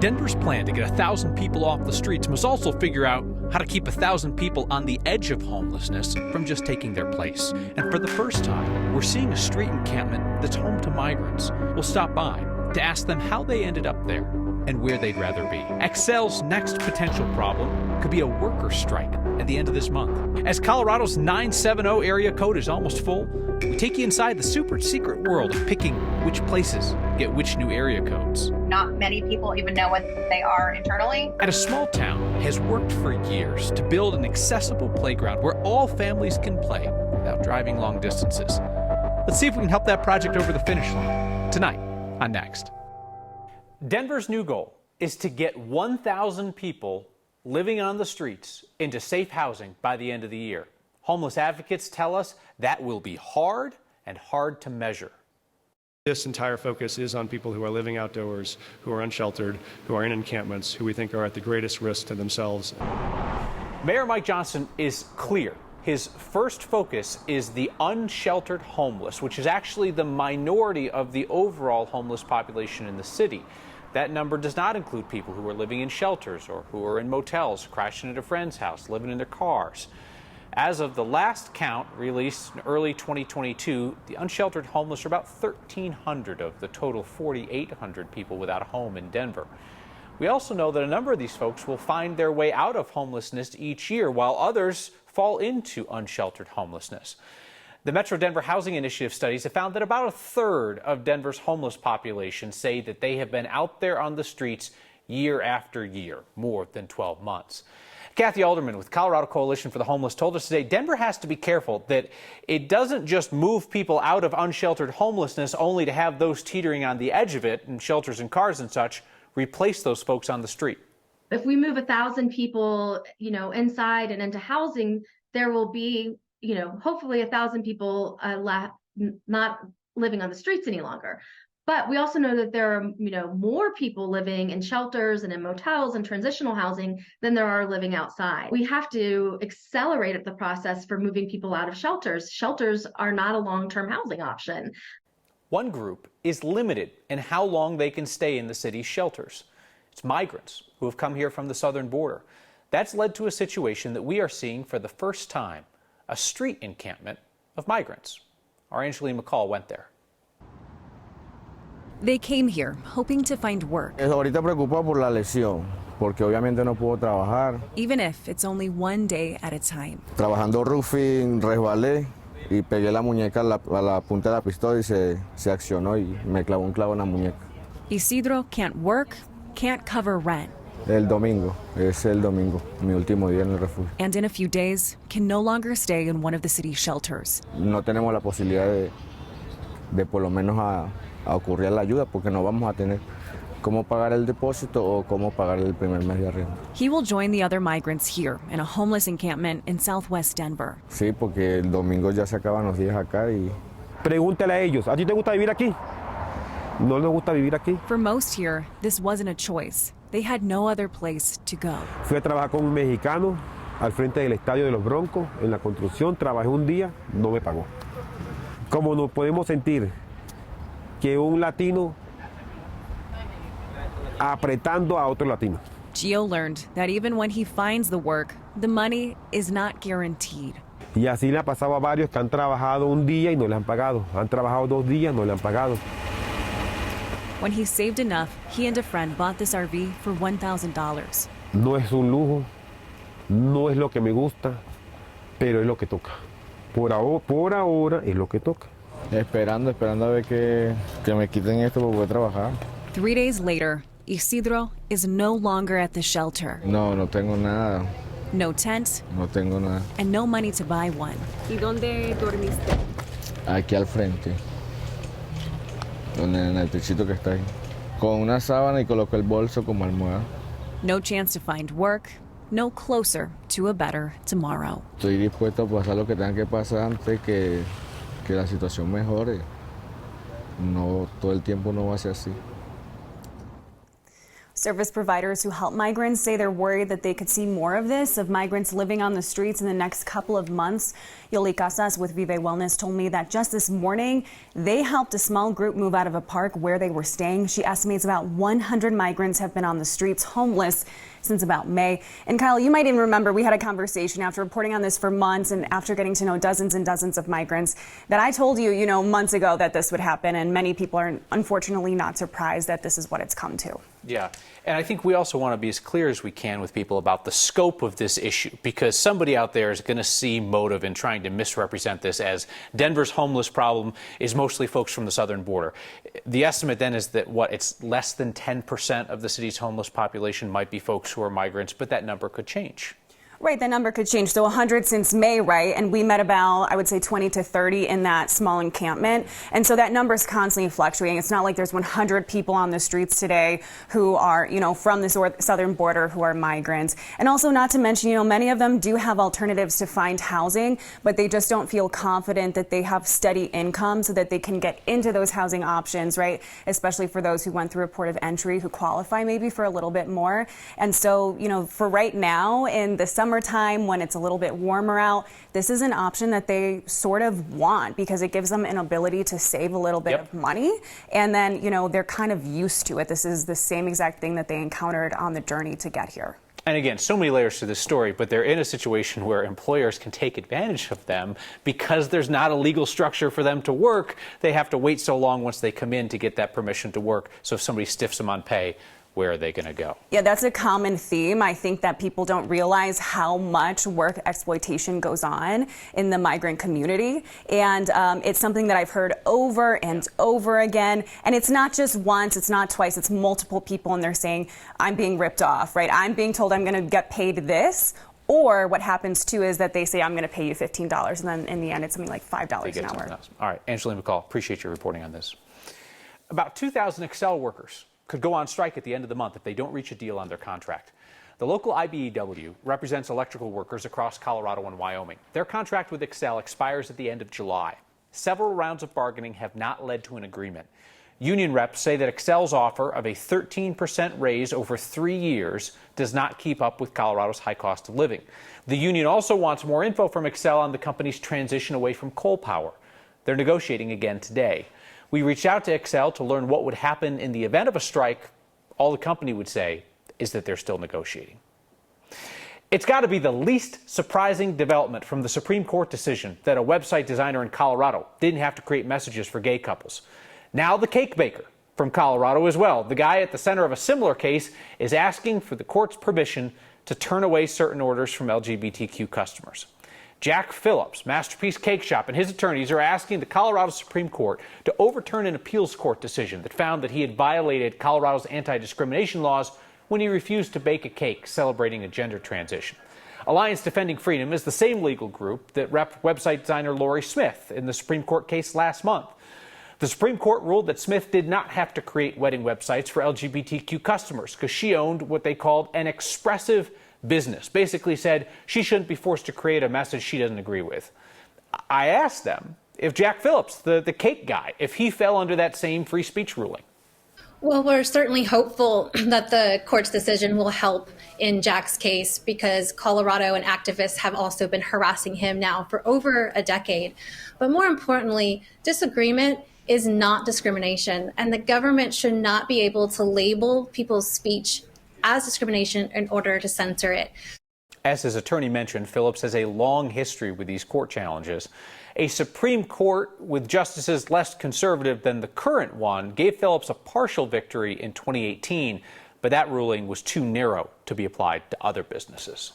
Denver's plan to get 1,000 people off the streets must also figure out how to keep 1,000 people on the edge of homelessness from just taking their place. And for the first time, we're seeing a street encampment that's home to migrants. We'll stop by to ask them how they ended up there and where they'd rather be. Xcel's next potential problem could be a worker strike at the end of this month. As Colorado's 970 area code is almost full, we take you inside the super secret world of picking which places get which new area codes. Not many people even know what they are internally. And a small town has worked for years to build an accessible playground where all families can play without driving long distances. Let's see if we can help that project over the finish line tonight on Next. Denver's new goal is to get 1,000 people living on the streets into safe housing by the end of the year. Homeless advocates tell us that will be hard and hard to measure. This entire focus is on people who are living outdoors, who are unsheltered, who are in encampments, who we think are at the greatest risk to themselves. Mayor Mike Johnson is clear. His first focus is the unsheltered homeless, which is actually the minority of the overall homeless population in the city. That number does not include people who are living in shelters or who are in motels, crashing at a friend's house, living in their cars. As of the last count released in early 2022, the unsheltered homeless are about 1,300 of the total 4,800 people without a home in Denver. We also know that a number of these folks will find their way out of homelessness each year, while others fall into unsheltered homelessness. The Metro Denver Housing Initiative studies have found that about a third of Denver's homeless population say that they have been out there on the streets year after year, more than 12 months. Kathy Alderman with Colorado Coalition for the Homeless told us today Denver has to be careful that it doesn't just move people out of unsheltered homelessness only to have those teetering on the edge of it in shelters and cars and such replace those folks on the street. If we move 1,000 people, inside and into housing, there will be, hopefully 1,000 people not living on the streets any longer. But we also know that there are, more people living in shelters and in motels and transitional housing than there are living outside. We have to accelerate the process for moving people out of shelters. Shelters are not a long-term housing option. One group is limited in how long they can stay in the city's shelters. It's migrants who have come here from the southern border. That's led to a situation that we are seeing for the first time, a street encampment of migrants. Our Angeline McCall went there. They came here hoping to find work. Ahorita preocupado por la lesión, porque obviamente no puedo trabajar. Even if it's only one day at a time. Trabajando roofing, resbalé y pegué la muñeca a la punta de la pistola y se accionó y me clavó un clavo en la muñeca. Isidro can't work, can't cover rent. El domingo, es el domingo, mi último día en el refugio. And in a few days, can no longer stay in one of the city's shelters. No tenemos la posibilidad de por lo menos a ocurrir la ayuda porque no vamos a tener cómo pagar el depósito o cómo pagar el primer mes de arriendo. He will join the other migrants here in a homeless encampment in southwest Denver. Sí, porque el domingo ya se acaban los días acá y... Pregúntale a ellos, ¿a ti te gusta vivir aquí? ¿No les gusta vivir aquí? For most here, this wasn't a choice. They had no other place to go. Fui a trabajar con un mexicano al frente del estadio de los Broncos en la construcción, trabajé un día, no me pagó. ¿Cómo nos podemos sentir que un latino apretando a otro latino? Gio learned that even when he finds the work, the money is not guaranteed. Y así le ha pasado a varios que han trabajado un día y no le han pagado. Han trabajado 2 días, no le han pagado. When he saved enough, he and a friend bought this RV for $1,000. No es un lujo, no es lo que me gusta, pero es lo que toca. Por ahora es lo que toca. Esperando a ver que me quiten esto para poder trabajar. 3 days later, Isidro is no longer at the shelter. No tengo nada. No tent. No tengo nada. And no money to buy one. ¿Y dónde dormiste? Aquí al frente. En el techito que está ahí. Con una sábana y coloco el bolso como almohada. No chance to find work. No closer to a better tomorrow. Estoy dispuesto a pasar lo que tenga que pasar antes que la situación mejore. No, todo el tiempo no va a ser así. Service providers who help migrants say they're worried that they could see more of this, of migrants living on the streets in the next couple of months. Yoli Casas with Vive Wellness told me that just this morning, they helped a small group move out of a park where they were staying. She estimates about 100 migrants have been on the streets homeless since about May. And Kyle, you might even remember we had a conversation after reporting on this for months and after getting to know dozens and dozens of migrants that I told you, months ago that this would happen. And many people are unfortunately not surprised that this is what it's come to. Yeah. And I think we also want to be as clear as we can with people about the scope of this issue, because somebody out there is going to see motive in trying to misrepresent this as Denver's homeless problem is mostly folks from the southern border. The estimate then is that it's less than 10% of the city's homeless population might be folks who are migrants, but that number could change. Right, that number could change. So 100 since May, right? And we met about, I would say, 20 to 30 in that small encampment. And so that number is constantly fluctuating. It's not like there's 100 people on the streets today who are, from the southern border who are migrants. And also not to mention, many of them do have alternatives to find housing, but they just don't feel confident that they have steady income so that they can get into those housing options, right? Especially for those who went through a port of entry who qualify maybe for a little bit more. And so, for right now in the summertime when it's a little bit warmer out, this is an option that they sort of want because it gives them an ability to save a little bit of money. And then, they're kind of used to it. This is the same exact thing that they encountered on the journey to get here. And again, so many layers to this story, but they're in a situation where employers can take advantage of them because there's not a legal structure for them to work. They have to wait so long once they come in to get that permission to work. So if somebody stiffs them on pay, where are they going to go? Yeah, that's a common theme. I think that people don't realize how much work exploitation goes on in the migrant community. And it's something that I've heard over and over again. And it's not just once, it's not twice, it's multiple people. And they're saying, I'm being ripped off, right? I'm being told I'm going to get paid this. Or what happens too is that they say, I'm going to pay you $15. And then in the end, it's something like $5 an hour. All right, Angeline McCall, appreciate your reporting on this. About 2,000 Xcel workers could go on strike at the end of the month if they don't reach a deal on their contract. The local IBEW represents electrical workers across Colorado and Wyoming. Their contract with Xcel expires at the end of July. Several rounds of bargaining have not led to an agreement. Union reps say that Xcel's offer of a 13% raise over 3 years does not keep up with Colorado's high cost of living. The union also wants more info from Xcel on the company's transition away from coal power. They're negotiating again today. We reached out to Xcel to learn what would happen in the event of a strike. All the company would say is that they're still negotiating. It's got to be the least surprising development from the Supreme Court decision that a website designer in Colorado didn't have to create messages for gay couples. Now the cake baker from Colorado as well, the guy at the center of a similar case, is asking for the court's permission to turn away certain orders from LGBTQ customers. Jack Phillips, Masterpiece Cake Shop, and his attorneys are asking the Colorado Supreme Court to overturn an appeals court decision that found that he had violated Colorado's anti-discrimination laws when he refused to bake a cake celebrating a gender transition. Alliance Defending Freedom is the same legal group that repped website designer Lori Smith in the Supreme Court case last month. The Supreme Court ruled that Smith did not have to create wedding websites for LGBTQ customers because she owned what they called an expressive business. Basically said she shouldn't be forced to create a message she doesn't agree with. I asked them if Jack Phillips, the cake guy, if he fell under that same free speech ruling. Well, we're certainly hopeful that the court's decision will help in Jack's case because Colorado and activists have also been harassing him now for over a decade. But more importantly, disagreement is not discrimination, and the government should not be able to label people's speech as discrimination in order to censor it. As his attorney mentioned, Phillips has a long history with these court challenges. A Supreme Court with justices less conservative than the current one gave Phillips a partial victory in 2018, but that ruling was too narrow to be applied to other businesses.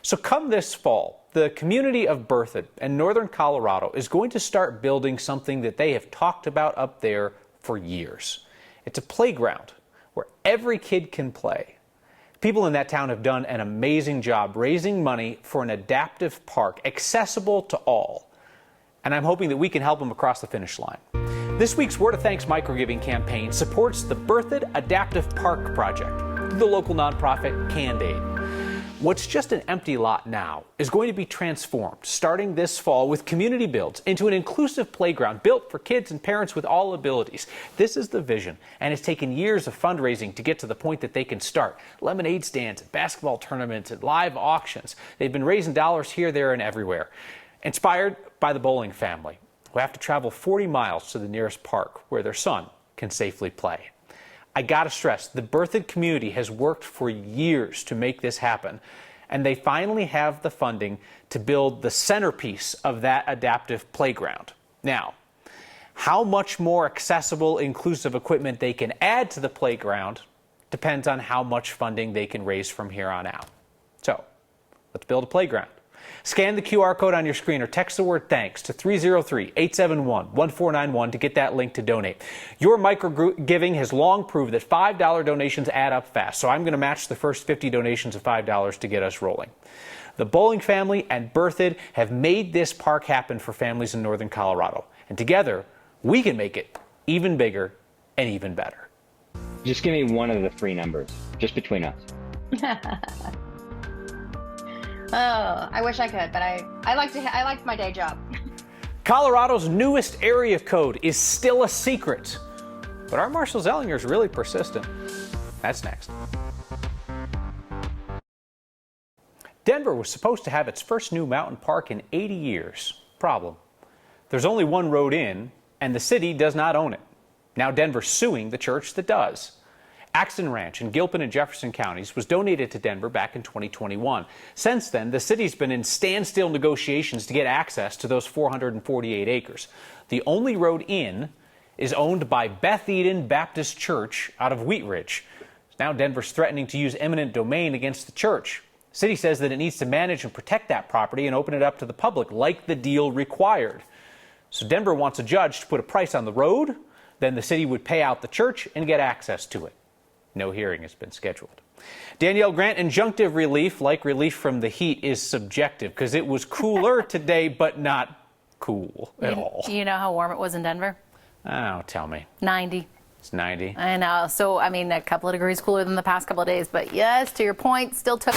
So come this fall, the community of Berthoud in northern Colorado is going to start building something that they have talked about up there for years. It's a playground where every kid can play. People in that town have done an amazing job raising money for an adaptive park accessible to all. And I'm hoping that we can help them across the finish line. This week's Word of Thanks microgiving campaign supports the Berthoud Adaptive Park Project, the local nonprofit Cand Aid. What's just an empty lot now is going to be transformed starting this fall with community builds into an inclusive playground built for kids and parents with all abilities. This is the vision, and it's taken years of fundraising to get to the point that they can start. Lemonade stands, basketball tournaments, and live auctions. They've been raising dollars here, there, and everywhere. Inspired by the Bowling family, who have to travel 40 miles to the nearest park where their son can safely play. I gotta stress, the Berthoud community has worked for years to make this happen, and they finally have the funding to build the centerpiece of that adaptive playground. Now, how much more accessible, inclusive equipment they can add to the playground depends on how much funding they can raise from here on out. So, let's build a playground. Scan the QR code on your screen or text the word thanks to 303-871-1491 to get that link to donate. Your micro-giving has long proved that $5 donations add up fast, so I'm going to match the first 50 donations of $5 to get us rolling. The Bowling family and Berthoud have made this park happen for families in northern Colorado, and together we can make it even bigger and even better. Just give me one of the three numbers, just between us. Oh, I wish I could, but I like my day job. Colorado's newest area code is still a secret, but our Marshall Zellinger is really persistent. That's next. Denver was supposed to have its first new mountain park in 80 years. Problem: there's only one road in, and the city does not own it. Now Denver's suing the church that does. Axton Ranch in Gilpin and Jefferson counties was donated to Denver back in 2021. Since then, the city's been in standstill negotiations to get access to those 448 acres. The only road in is owned by Beth Eden Baptist Church out of Wheat Ridge. Now Denver's threatening to use eminent domain against the church. The city says that it needs to manage and protect that property and open it up to the public like the deal required. So Denver wants a judge to put a price on the road, then the city would pay out the church and get access to it. No hearing has been scheduled. Danielle Grant, injunctive relief, like relief from the heat, is subjective because it was cooler today, but not cool at all. You know how warm it was in Denver? Oh, tell me. 90. It's 90. I know. So, I mean, a couple of degrees cooler than the past couple of days. But yes, to your point, still took...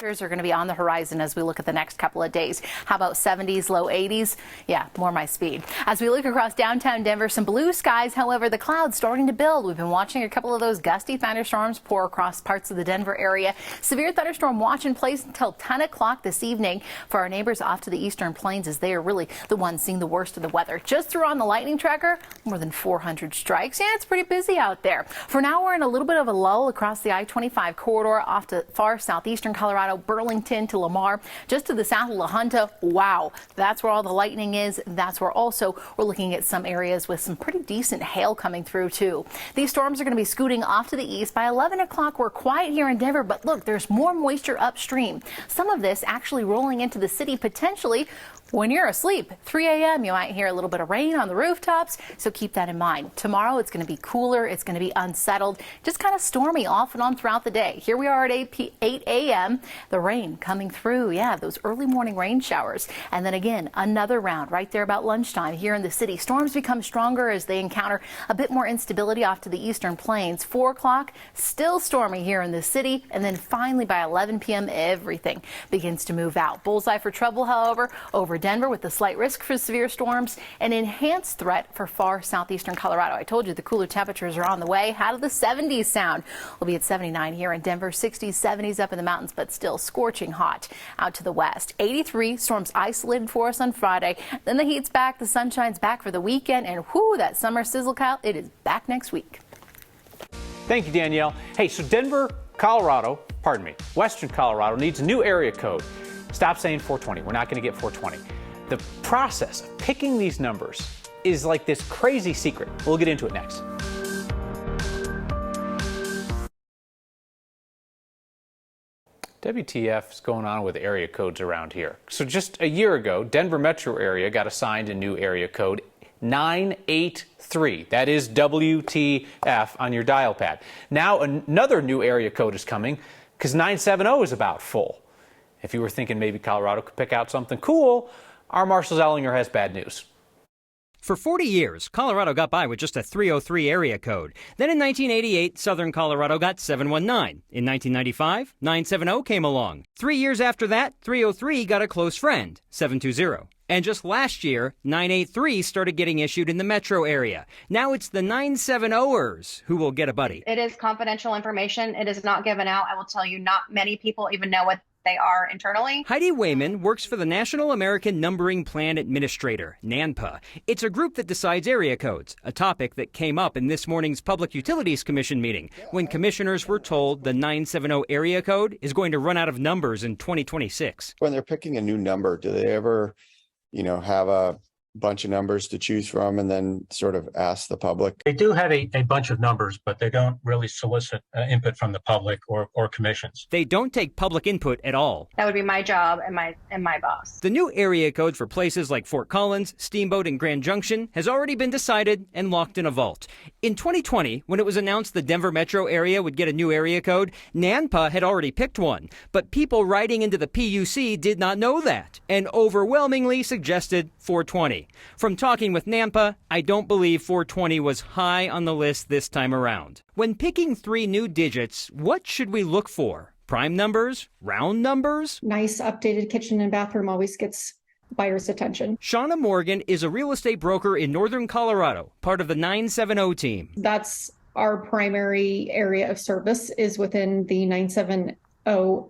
are going to be on the horizon as we look at the next couple of days. How about 70s, low 80s? Yeah, more my speed. As we look across downtown Denver, some blue skies. However, the clouds starting to build. We've been watching a couple of those gusty thunderstorms pour across parts of the Denver area. Severe thunderstorm watch in place until 10 o'clock this evening for our neighbors off to the eastern plains, as they are really the ones seeing the worst of the weather. Just threw on the lightning tracker, more than 400 strikes. Yeah, it's pretty busy out there. For now, we're in a little bit of a lull across the I-25 corridor off to far southeastern Colorado, Burlington to Lamar, just to the south of La Junta. Wow, that's where all the lightning is. That's where also we're looking at some areas with some pretty decent hail coming through too. These storms are going to be scooting off to the east. By 11 o'clock, we're quiet here in Denver, but look, there's more moisture upstream. Some of this actually rolling into the city potentially when you're asleep. 3 a.m. you might hear a little bit of rain on the rooftops, so keep that in mind. Tomorrow it's going to be cooler, it's going to be unsettled, just kind of stormy off and on throughout the day. Here we are at 8 a.m. The rain coming through, yeah, those early morning rain showers. And then again, another round right there about lunchtime here in the city. Storms become stronger as they encounter a bit more instability off to the eastern plains. 4 o'clock, still stormy here in the city. And then finally by 11 p.m. everything begins to move out. Bullseye for trouble, however, over Denver with the slight risk for severe storms, an enhanced threat for far southeastern Colorado. I told you the cooler temperatures are on the way. How do the 70s sound? We'll be at 79 here in Denver, 60s, 70s up in the mountains, but still scorching hot out to the west. 83, storms isolated for us on Friday. Then the heat's back, the sunshine's back for the weekend, and whoo, that summer sizzle, Kyle, it is back next week. Thank you, Danielle. Hey, so Denver, Colorado, Western Colorado needs a new area code. Stop saying 420. We're not going to get 420. The process of picking these numbers is like this crazy secret. We'll get into it next. WTF is going on with area codes around here? So just a year ago, Denver metro area got assigned a new area code, 983. That is WTF on your dial pad. Now another new area code is coming because 970 is about full. If you were thinking maybe Colorado could pick out something cool, our Marshall Zellinger has bad news. For 40 years, Colorado got by with just a 303 area code. Then in 1988, Southern Colorado got 719. In 1995, 970 came along. 3 years after that, 303 got a close friend, 720. And just last year, 983 started getting issued in the metro area. Now it's the 970ers who will get a buddy. It is confidential information. It is not given out. I will tell you, not many people even know what they are internally. Heidi Wayman works for the National American Numbering Plan Administrator, NANPA. It's a group that decides area codes, a topic that came up in this morning's Public Utilities Commission meeting when commissioners were told the 970 area code is going to run out of numbers in 2026. When they're picking a new number, do they ever, have a bunch of numbers to choose from and then sort of ask the public? They do have a bunch of numbers, but they don't really solicit input from the public or commissions. They don't take public input at all. That would be my job and my boss. The new area code for places like Fort Collins, Steamboat, and Grand Junction has already been decided and locked in a vault. In 2020, when it was announced the Denver metro area would get a new area code, NANPA had already picked one. But people writing into the PUC did not know that and overwhelmingly suggested 420. From talking with NANPA, I don't believe 420 was high on the list this time around. When picking 3 new digits, what should we look for? Prime numbers? Round numbers? Nice updated kitchen and bathroom always gets buyers' attention. Shauna Morgan is a real estate broker in northern Colorado, part of the 970 team. That's our primary area of service is within the 970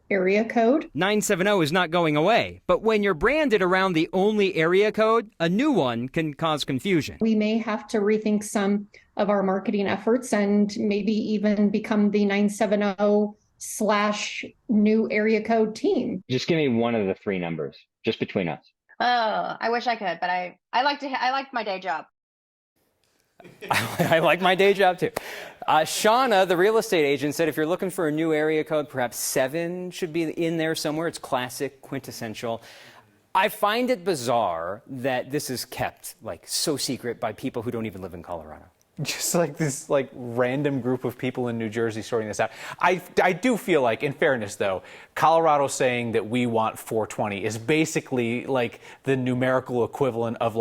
area code. 970 is not going away, but when you're branded around the only area code, a new one can cause confusion. We may have to rethink some of our marketing efforts and maybe even become the 970/new area code team. Just give me one of the 3 numbers, just between us. Oh, I wish I could, but I like my day job. I like my day job too. Shauna, the real estate agent, said if you're looking for a new area code, perhaps 7 should be in there somewhere. It's classic, quintessential. I find it bizarre that this is kept so secret by people who don't even live in Colorado. Just like this random group of people in New Jersey sorting this out. I do feel like, in fairness though, Colorado saying that we want 420 is basically the numerical equivalent of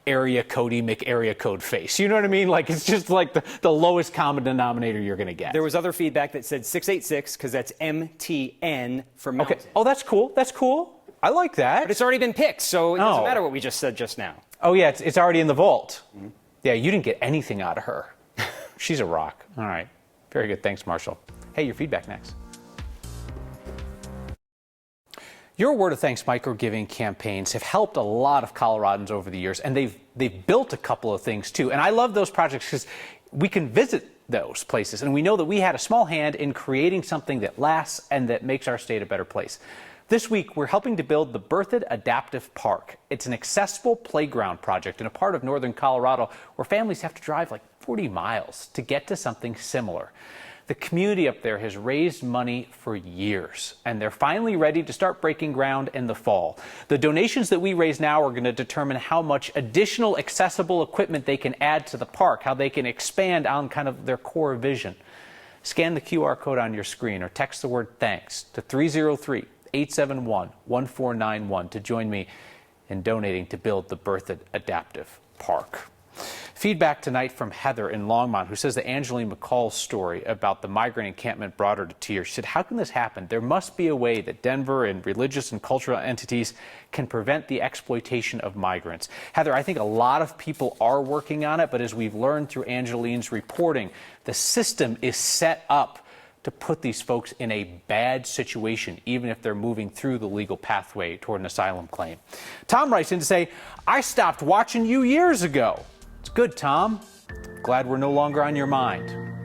area codey McArea code face. You know what I mean? It's just the lowest common denominator you're going to get. There was other feedback that said 686 because that's MTN for mountain. Okay. Oh, that's cool. That's cool. I like that. But it's already been picked, so it doesn't matter what we just said just now. Oh yeah, it's already in the vault. Mm-hmm. Yeah, you didn't get anything out of her. She's a rock. All right. Very good. Thanks, Marshall. Hey, your feedback next. Your Word of Thanks micro-giving campaigns have helped a lot of Coloradans over the years, and they've built a couple of things too. And I love those projects because we can visit those places, and we know that we had a small hand in creating something that lasts and that makes our state a better place. This week, we're helping to build the Berthoud Adaptive Park. It's an accessible playground project in a part of northern Colorado where families have to drive 40 miles to get to something similar. The community up there has raised money for years, and they're finally ready to start breaking ground in the fall. The donations that we raise now are going to determine how much additional accessible equipment they can add to the park, how they can expand on kind of their core vision. Scan the QR code on your screen or text the word THANKS to 303-871-1491 to join me in donating to build the Berthoud Adaptive Park. Feedback tonight from Heather in Longmont, who says that Angeline McCall's story about the migrant encampment brought her to tears. She said, how can this happen? There must be a way that Denver and religious and cultural entities can prevent the exploitation of migrants. Heather, I think a lot of people are working on it, but as we've learned through Angeline's reporting, the system is set up to put these folks in a bad situation, even if they're moving through the legal pathway toward an asylum claim. Tom writes in to say, I stopped watching you years ago. It's good, Tom. Glad we're no longer on your mind.